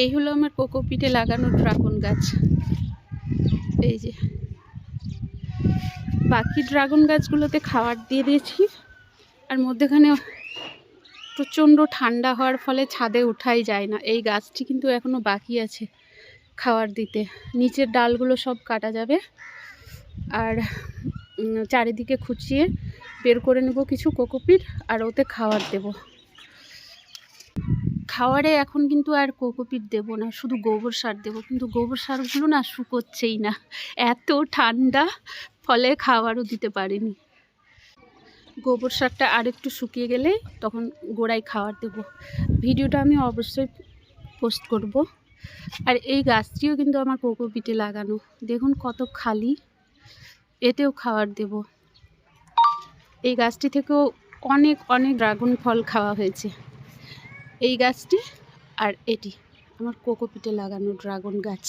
এই হলো আমার কোকোপিটে লাগানো ড্রাগন গাছ। এই যে বাকি ড্রাগন গাছগুলোতে খাবার দিয়ে দিয়েছি, আর মধ্যেখানে প্রচণ্ড ঠান্ডা হওয়ার ফলে ছাদে ওঠাই যায় না। এই গাছটি কিন্তু এখনও বাকি আছে খাবার দিতে। নিচের ডালগুলো সব কাটা যাবে, আর চারিদিকে খুঁচিয়ে বের করে নেব কিছু কোকোপিট, আর ওতে খাবার দেব। খাওয়ারে এখন কিন্তু আর কোকোপিট দেব না, শুধু গোবর সার দেবো। কিন্তু গোবর সারগুলো না শুকোচ্ছেই না, এত ঠান্ডা, ফলে খাবারও দিতে পারিনি। গোবর সারটা আর একটু শুকিয়ে গেলে তখন গোড়ায় খাবার দেব। ভিডিওটা আমি অবশ্যই পোস্ট করব। আর এই গাছটিও কিন্তু আমার কোকোপিটে লাগানো, দেখুন কত খালি, এতেও খাবার দেব। এই গাছটি থেকেও অনেক অনেক ড্রাগন ফল খাওয়া হয়েছে। এই গাছটি আর এটি আমার কোকোপিটে লাগানো ড্রাগন গাছ।